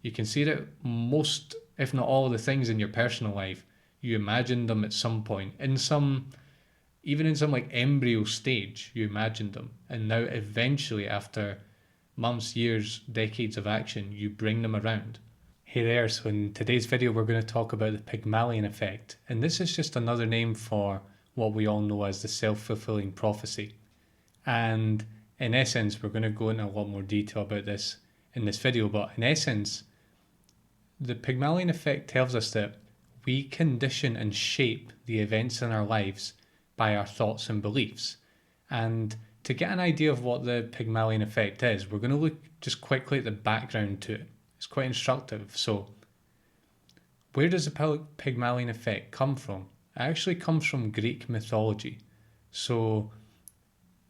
You can see that most, if not all, of the things in your personal life, you imagined them at some point, even in some like embryo stage, you imagined them. And now eventually, after months, years, decades of action, you bring them around. Hey there, so in today's video we're going to talk about the Pygmalion Effect, and this is just another name for what we all know as the self-fulfilling prophecy. And in essence, we're going to go into a lot more detail about this in this video, but in essence, the Pygmalion Effect tells us that we condition and shape the events in our lives by our thoughts and beliefs. And to get an idea of what the Pygmalion Effect is, we're going to look just quickly at the background to it. It's quite instructive. So, where does the Pygmalion Effect come from? It actually comes from Greek mythology. So,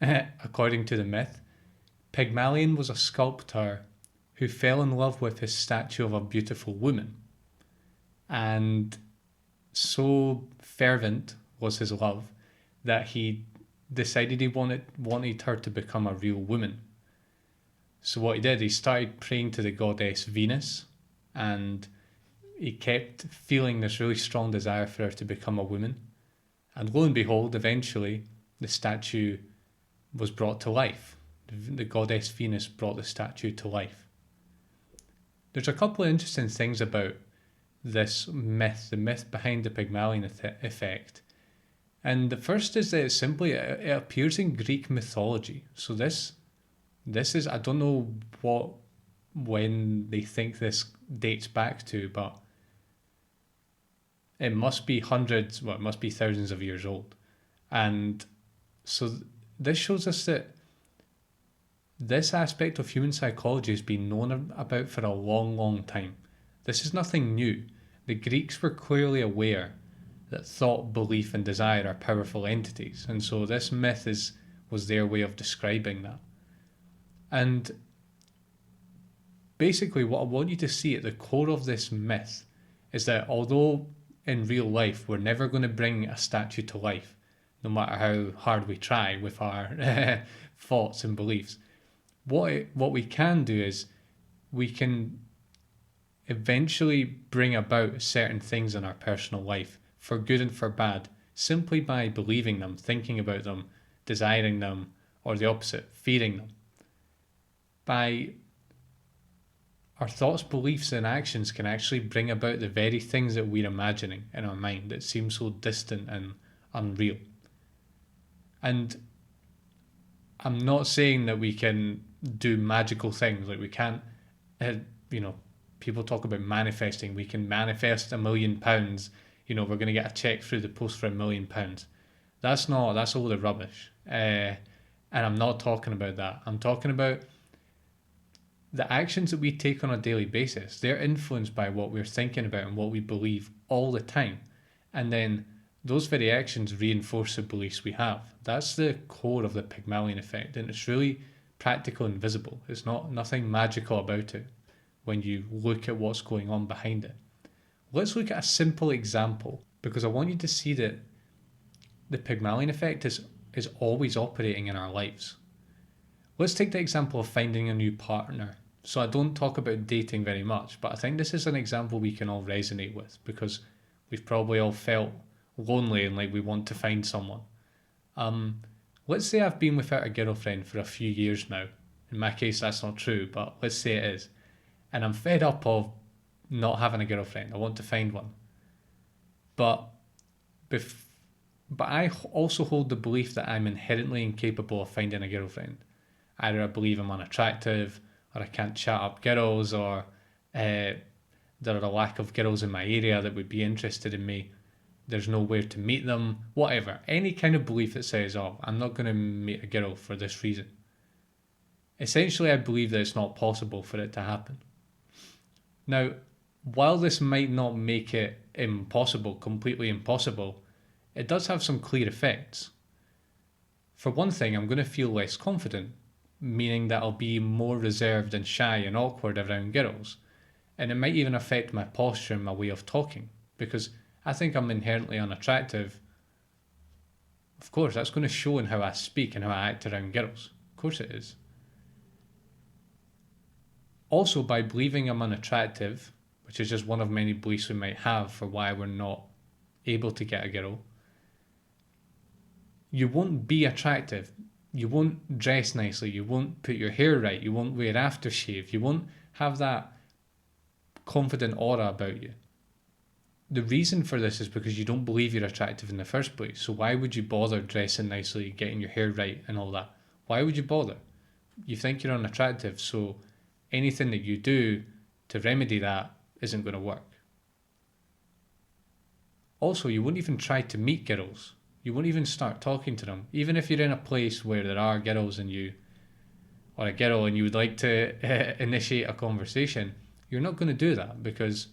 according to the myth, Pygmalion was a sculptor who fell in love with his statue of a beautiful woman. And so fervent was his love that he decided he wanted her to become a real woman. So what he did, he started praying to the goddess Venus, and he kept feeling this really strong desire for her to become a woman. And lo and behold, eventually the statue was brought to life. The goddess Venus brought the statue to life. There's a couple of interesting things about this myth, the myth behind the Pygmalion Effect. And the first is that it appears in Greek mythology. So this is, I don't know when they think this dates back to, but it must be hundreds, well, it must be thousands of years old. And so this shows us that this aspect of human psychology has been known about for a long, long time. This is nothing new. The Greeks were clearly aware that thought, belief, and desire are powerful entities, and so this myth was their way of describing that. And basically, what I want you to see at the core of this myth is that although in real life we're never going to bring a statue to life, no matter how hard we try with our thoughts and beliefs, what we can do is we can eventually bring about certain things in our personal life, for good and for bad, simply by believing them, thinking about them, desiring them, or the opposite, fearing them. By our thoughts, beliefs, and actions can actually bring about the very things that we're imagining in our mind that seem so distant and unreal. And I'm not saying that we can do magical things, like we can't, people talk about manifesting. We can manifest £1 million. We're going to get a check through the post for £1 million. That's a load of rubbish. And I'm not talking about that. I'm talking about the actions that we take on a daily basis. They're influenced by what we're thinking about and what we believe all the time. And then those very actions reinforce the beliefs we have. That's the core of the Pygmalion Effect. And it's really practical and visible. It's nothing magical about it when you look at what's going on behind it. Let's look at a simple example, because I want you to see that the Pygmalion Effect is always operating in our lives. Let's take the example of finding a new partner. So I don't talk about dating very much, but I think this is an example we can all resonate with, because we've probably all felt lonely and like we want to find someone. Let's say I've been without a girlfriend for a few years now. In my case, that's not true, but let's say it is. And I'm fed up of not having a girlfriend. I want to find one. But I also hold the belief that I'm inherently incapable of finding a girlfriend. Either I believe I'm unattractive, or I can't chat up girls, or there are a lack of girls in my area that would be interested in me. There's nowhere to meet them, whatever. Any kind of belief that says, oh, I'm not going to meet a girl for this reason. Essentially, I believe that it's not possible for it to happen. Now, while this might not make it impossible, completely impossible, it does have some clear effects. For one thing, I'm going to feel less confident, meaning that I'll be more reserved and shy and awkward around girls. And it might even affect my posture and my way of talking, because I think I'm inherently unattractive. Of course, that's going to show in how I speak and how I act around girls. Of course it is. Also, by believing I'm unattractive, which is just one of many beliefs we might have for why we're not able to get a girl, you won't be attractive. You won't dress nicely. You won't put your hair right. You won't wear aftershave. You won't have that confident aura about you. The reason for this is because you don't believe you're attractive in the first place. So why would you bother dressing nicely, getting your hair right and all that? Why would you bother? You think you're unattractive, so anything that you do to remedy that isn't going to work. Also, you wouldn't even try to meet girls. You won't even start talking to them. Even if you're in a place where there are girls and you, or a girl, and you would like to initiate a conversation, you're not going to do that because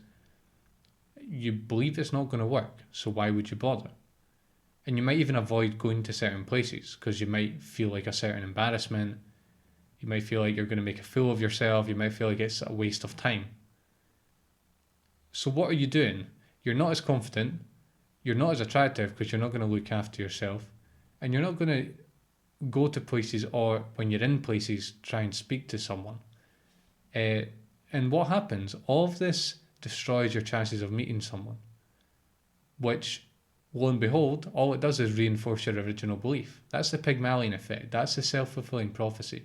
you believe it's not going to work. So why would you bother? And you might even avoid going to certain places because you might feel like a certain embarrassment. You might feel like you're going to make a fool of yourself. You might feel like it's a waste of time. So what are you doing? You're not as confident. You're not as attractive because you're not going to look after yourself. And you're not going to go to places, or when you're in places, try and speak to someone. And what happens? All of this destroys your chances of meeting someone, which, lo and behold, all it does is reinforce your original belief. That's the Pygmalion Effect. That's the self-fulfilling prophecy.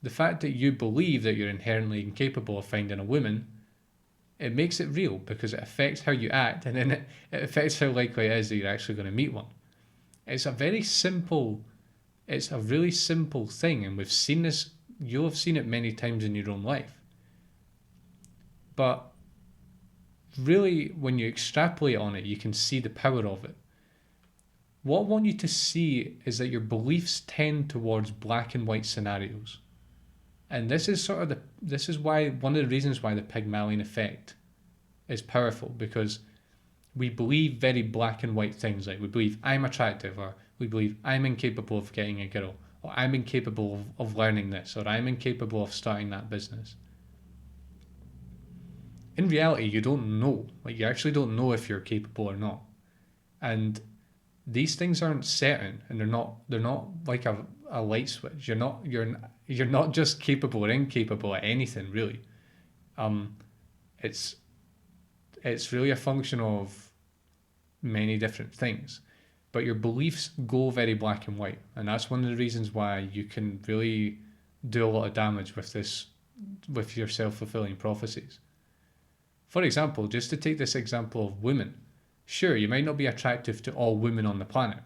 The fact that you believe that you're inherently incapable of finding a woman, it makes it real because it affects how you act, and then it affects how likely it is that you're actually going to meet one. It's a really simple thing, and we've seen this, you'll have seen it many times in your own life. But really, when you extrapolate on it, you can see the power of it. What I want you to see is that your beliefs tend towards black and white scenarios. And this is why, one of the reasons why the Pygmalion Effect is powerful, because we believe very black and white things, like we believe I'm attractive, or we believe I'm incapable of getting a girl, or I'm incapable of learning this, or I'm incapable of starting that business. In reality, you don't know. Like, you actually don't know if you're capable or not. And these things aren't certain, and they're not like a light switch. You're not just capable or incapable at anything, really. It's really a function of many different things. But your beliefs go very black and white, and that's one of the reasons why you can really do a lot of damage with your self-fulfilling prophecies. For example, just to take this example of women, sure, you might not be attractive to all women on the planet,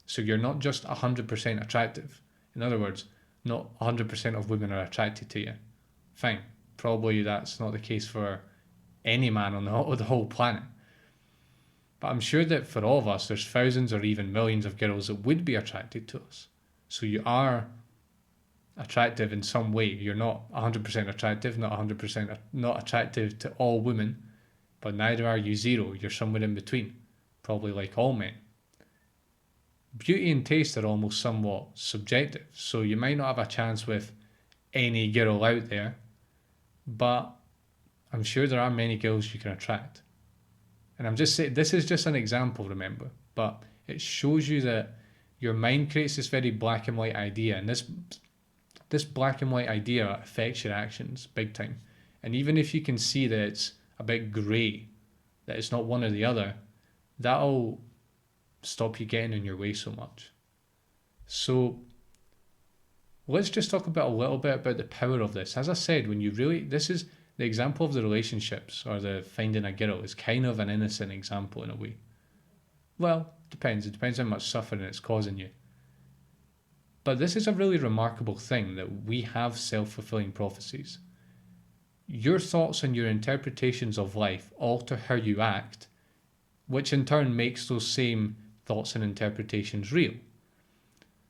so you're not just 100% attractive. In other words, not 100% of women are attracted to you. Fine, probably that's not the case for any man on the whole planet. But I'm sure that for all of us, there's thousands or even millions of girls that would be attracted to us. So you are attractive in some way. You're not 100% attractive, not 100% not attractive to all women, but neither are you zero. You're somewhere in between, probably like all men. Beauty and taste are almost somewhat subjective, so you might not have a chance with any girl out there, but I'm sure there are many girls you can attract. And I'm just saying, this is just an example, remember, but it shows you that your mind creates this very black and white idea, and this black and white idea affects your actions big time. And even if you can see that it's a bit grey, that it's not one or the other, that'll stop you getting in your way so much. So let's just talk about a little bit about the power of this. As I said, this is the example of the relationships, or the finding a girl, is kind of an innocent example in a way. Well, depends. It depends how much suffering it's causing you. But this is a really remarkable thing, that we have self-fulfilling prophecies. Your thoughts and your interpretations of life alter how you act, which in turn makes those same thoughts and interpretations real.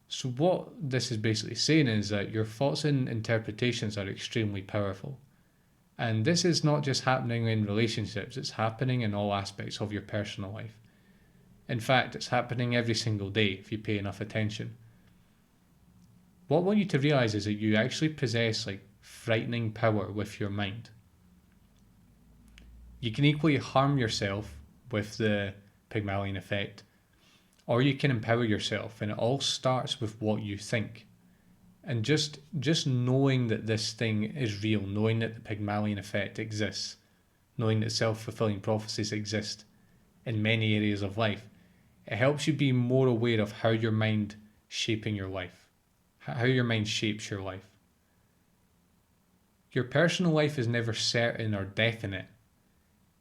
So what this is basically saying is that your thoughts and interpretations are extremely powerful. And this is not just happening in relationships, it's happening in all aspects of your personal life. In fact, it's happening every single day if you pay enough attention. What I want you to realize is that you actually possess frightening power with your mind. You can equally harm yourself with the Pygmalion Effect, or you can empower yourself, and it all starts with what you think. And just knowing that this thing is real, knowing that the Pygmalion Effect exists, knowing that self-fulfilling prophecies exist in many areas of life, it helps you be more aware of how your mind shaping your life, how your mind shapes your life. Your personal life is never certain or definite,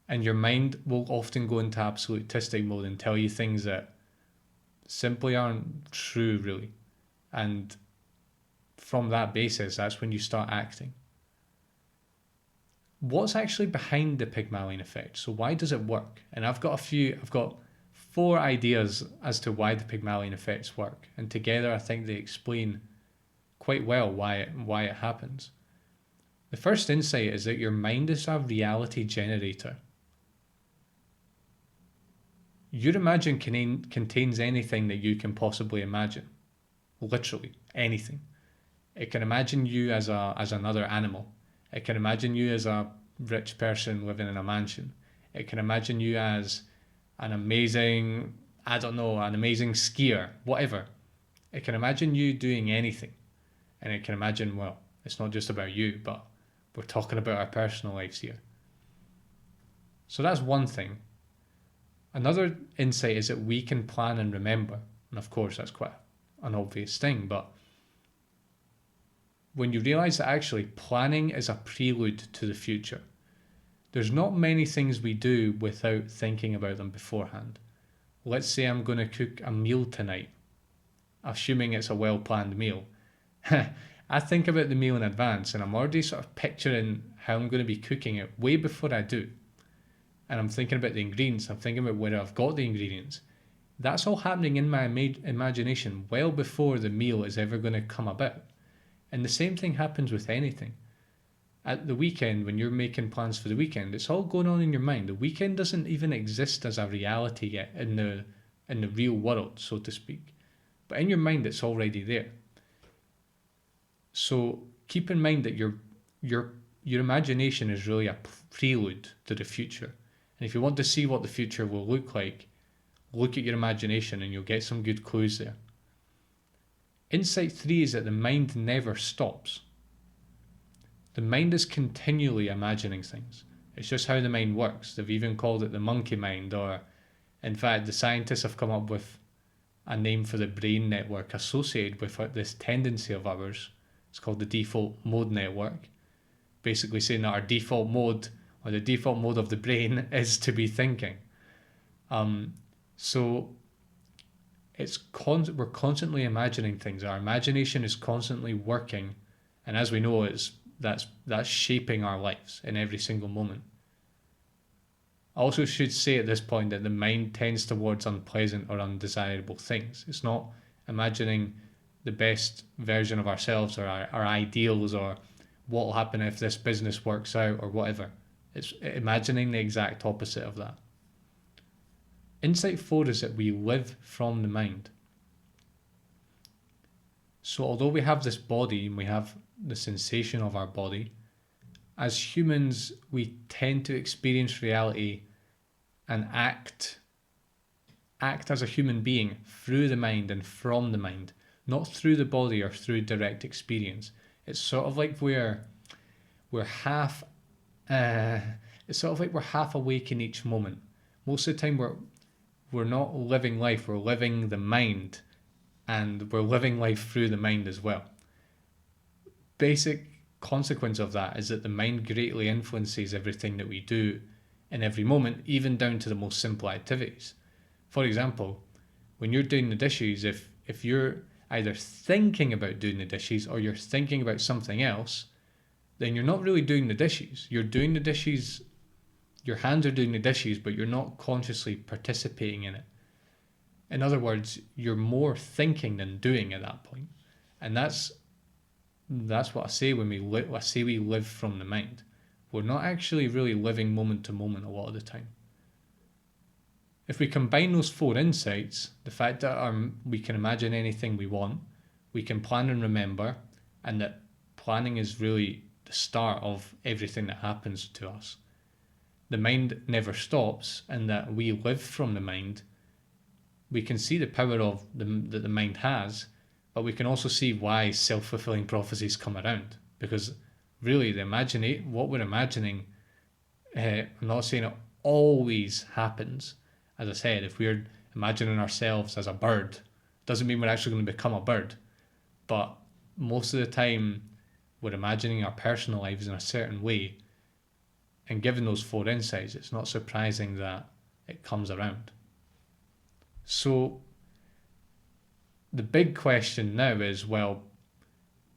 and your mind will often go into absolutistic mode and tell you things that simply aren't true, really. And from that basis, that's when you start acting. What's actually behind the Pygmalion Effect? So why does it work? And I've got 4 ideas as to why the Pygmalion Effects work, and together I think they explain quite well why it happens. The first insight is that your mind is a reality generator. Your imagine contains anything that you can possibly imagine. Literally anything. It can imagine you as another animal. It can imagine you as a rich person living in a mansion. It can imagine you as an amazing skier, whatever. It can imagine you doing anything. And it can imagine, well, it's not just about you, but we're talking about our personal lives here. So that's one thing. Another insight is that we can plan and remember. And of course, that's quite an obvious thing, but when you realize that actually planning is a prelude to the future, there's not many things we do without thinking about them beforehand. Let's say I'm going to cook a meal tonight, assuming it's a well-planned meal. I think about the meal in advance and I'm already sort of picturing how I'm going to be cooking it way before I do. And I'm thinking about the ingredients, I'm thinking about where I've got the ingredients. That's all happening in my imagination well before the meal is ever going to come about. And the same thing happens with anything. At the weekend, when you're making plans for the weekend, it's all going on in your mind. The weekend doesn't even exist as a reality yet in the real world, so to speak. But in your mind, it's already there. So keep in mind that your imagination is really a prelude to the future. And if you want to see what the future will look like, look at your imagination and you'll get some good clues there. Insight 3 is that the mind never stops. The mind is continually imagining things. It's just how the mind works. They've even called it the monkey mind, or in fact, the scientists have come up with a name for the brain network associated with this tendency of ours. It's called the default mode network. Basically saying that our default mode, or the default mode of the brain, is to be thinking. So we're constantly imagining things. Our imagination is constantly working, and as we know, that's shaping our lives in every single moment. I also should say at this point that the mind tends towards unpleasant or undesirable things. It's not imagining the best version of ourselves or our ideals or what will happen if this business works out or whatever. It's imagining the exact opposite of that. Insight 4 is that we live from the mind. So although we have this body and we have the sensation of our body, as humans we tend to experience reality and act as a human being through the mind and from the mind, not through the body or through direct experience. It's sort of like we're half awake in each moment. Most of the time we're not living life, we're living the mind, and we're living life through the mind as well. Basic consequence of that is that the mind greatly influences everything that we do in every moment, even down to the most simple activities. For example, when you're doing the dishes, if you're either thinking about doing the dishes or you're thinking about something else, then you're not really doing the dishes. You're doing the dishes, your hands are doing the dishes, but you're not consciously participating in it. In other words, you're more thinking than doing at that point. And that's what I say when we live from the mind. We're not actually really living moment to moment a lot of the time. If we combine those 4 insights, the fact that we can imagine anything we want, we can plan and remember, and that planning is really the start of everything that happens to us. The mind never stops, and that we live from the mind. We can see the power that the mind has But we can also see why self-fulfilling prophecies come around, because really what we're imagining, I'm not saying it always happens. As I said, if we're imagining ourselves as a bird, doesn't mean we're actually going to become a bird. But most of the time, we're imagining our personal lives in a certain way. And given those four insights, it's not surprising that it comes around. So the big question now is, well,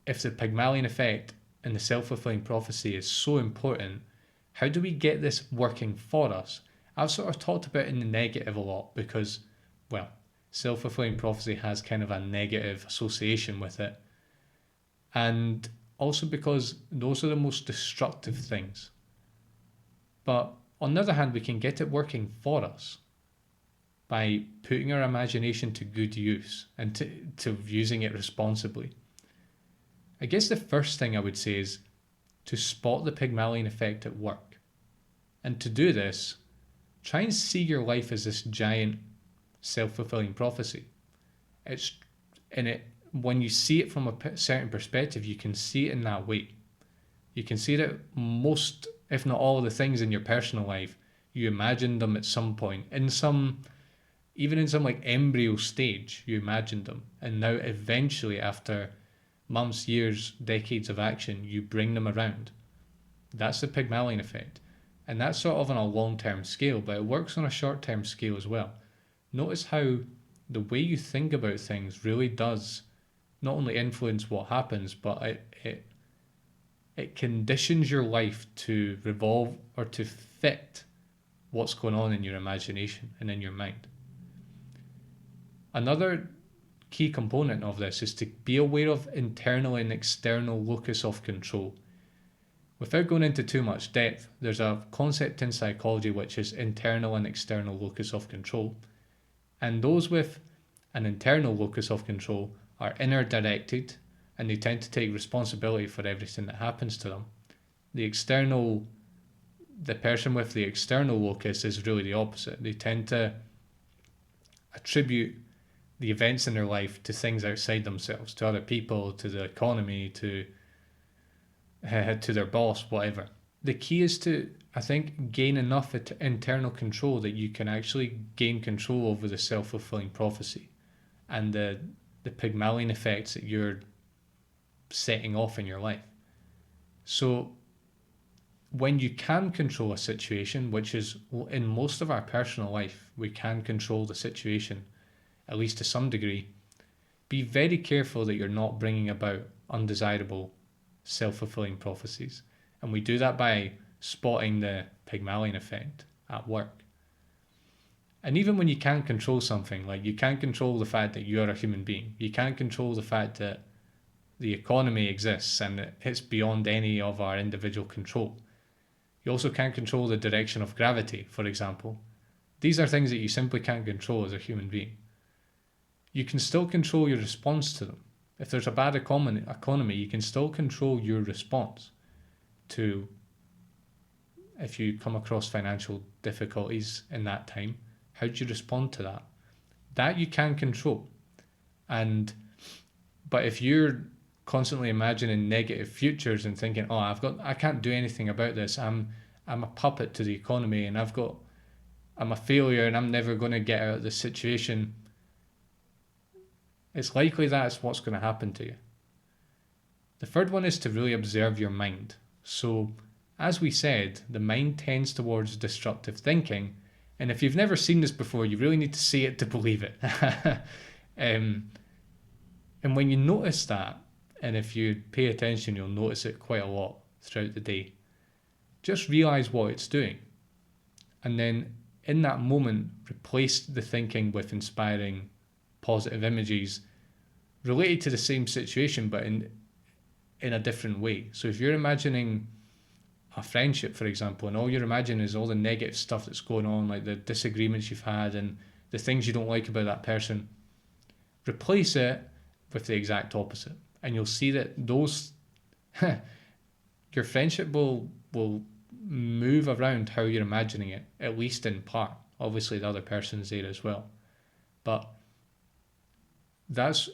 if the Pygmalion effect and the self-fulfilling prophecy is so important, how do we get this working for us? I've sort of talked about it in the negative a lot because, well, self-fulfilling prophecy has kind of a negative association with it. And also because those are the most destructive things. But on the other hand, we can get it working for us by putting our imagination to good use and to using it responsibly. I guess the first thing I would say is to spot the Pygmalion effect at work. And to do this, try and see your life as this giant self-fulfilling prophecy. When you see it from a certain perspective, you can see it in that way. You can see that most, if not all, of the things in your personal life, you imagined them at some point, even in some like embryo stage, you imagined them. And now eventually, after months, years, decades of action, you bring them around. That's the Pygmalion effect. And that's sort of on a long-term scale, but it works on a short-term scale as well. Notice how the way you think about things really does not only influence what happens, but it conditions your life to revolve or to fit what's going on in your imagination and in your mind. Another key component of this is to be aware of internal and external locus of control. Without going into too much depth, there's a concept in psychology which is internal and external locus of control. And those with an internal locus of control are inner directed and they tend to take responsibility for everything that happens to them. The person with the external locus is really the opposite. They tend to attribute the events in their life to things outside themselves, to other people, to the economy, to their boss, whatever. The key is to, I think, gain enough internal control that you can actually gain control over the self-fulfilling prophecy and the Pygmalion effects that you're setting off in your life. So when you can control a situation, which is in most of our personal life, we can control the situation, at least to some degree, be very careful that you're not bringing about undesirable self-fulfilling prophecies. And we do that by spotting the Pygmalion effect at work. And even when you can't control something, like you can't control the fact that you're a human being, you can't control the fact that the economy exists and it's beyond any of our individual control. You also can't control the direction of gravity, for example. These are things that you simply can't control as a human being. You can still control your response to them. If there's a bad economy, you can still control your response to if you come across financial difficulties in that time. How do you respond to that? That you can control. But if you're constantly imagining negative futures and thinking, oh, I can't do anything about this. I'm a puppet to the economy and I'm a failure and I'm never going to get out of this situation. It's likely that's what's going to happen to you. The third one is to really observe your mind. So, as we said, the mind tends towards destructive thinking. And if you've never seen this before, you really need to see it to believe it. And when you notice that, and if you pay attention, you'll notice it quite a lot throughout the day. Just realize what it's doing. And then in that moment, replace the thinking with inspiring positive images related to the same situation, but in a different way. So if you're imagining a friendship, for example, and all you're imagining is all the negative stuff that's going on, like the disagreements you've had and the things you don't like about that person, replace it with the exact opposite. And you'll see that your friendship will move around how you're imagining it, at least in part. Obviously, the other person's there as well. But that's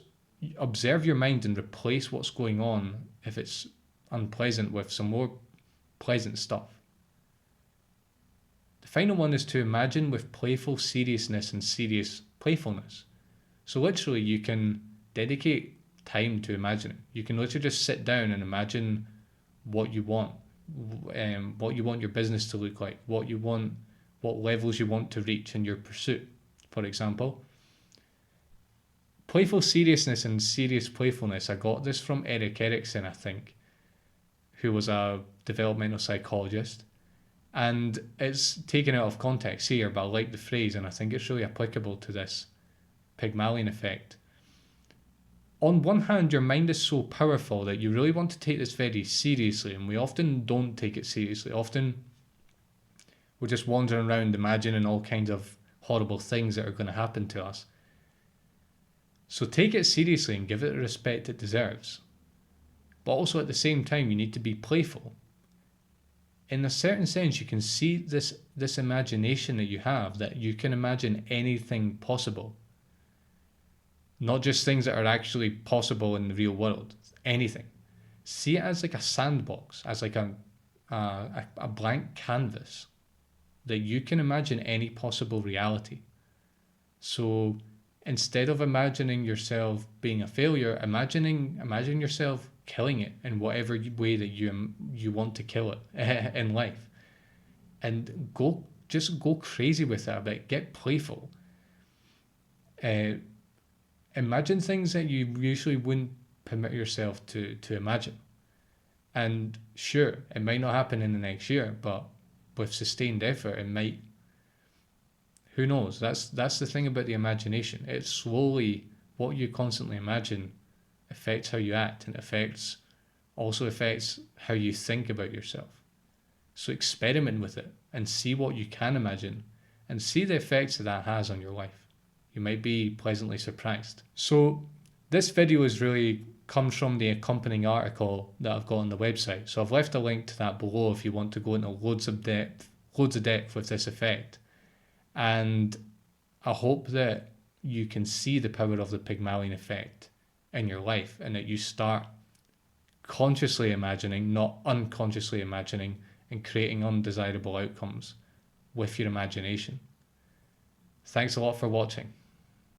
observe your mind and replace what's going on if it's unpleasant with some more pleasant stuff. The final one is to imagine with playful seriousness and serious playfulness. So literally you can dedicate time to imagining. You can literally just sit down and imagine what you want, what you want your business to look like, what levels you want to reach in your pursuit, for example. Playful seriousness and serious playfulness, I got this from Erik Erikson, I think, who was a developmental psychologist. And it's taken out of context here, but I like the phrase, and I think it's really applicable to this Pygmalion Effect. On one hand, your mind is so powerful that you really want to take this very seriously, and we often don't take it seriously. Often we're just wandering around imagining all kinds of horrible things that are going to happen to us. So take it seriously and give it the respect it deserves. But also at the same time, you need to be playful. In a certain sense, you can see this imagination that you have, that you can imagine anything possible. Not just things that are actually possible in the real world, anything. See it as like a sandbox, as like a blank canvas that you can imagine any possible reality. So instead of imagining yourself being a failure, imagine yourself killing it in whatever way that you want to kill it in life, and just go crazy with it a bit. Get playful. Imagine things that you usually wouldn't permit yourself to imagine. And sure, it might not happen in the next year, but with sustained effort, it might. Who knows? That's the thing about the imagination. It's slowly, what you constantly imagine affects how you act, and also affects how you think about yourself. So experiment with it and see what you can imagine, and see the effects that has on your life. You might be pleasantly surprised. So this video comes from the accompanying article that I've got on the website. So I've left a link to that below if you want to go into loads of depth with this effect. And I hope that you can see the power of the Pygmalion Effect in your life, and that you start consciously imagining, not unconsciously imagining, and creating undesirable outcomes with your imagination. Thanks a lot for watching.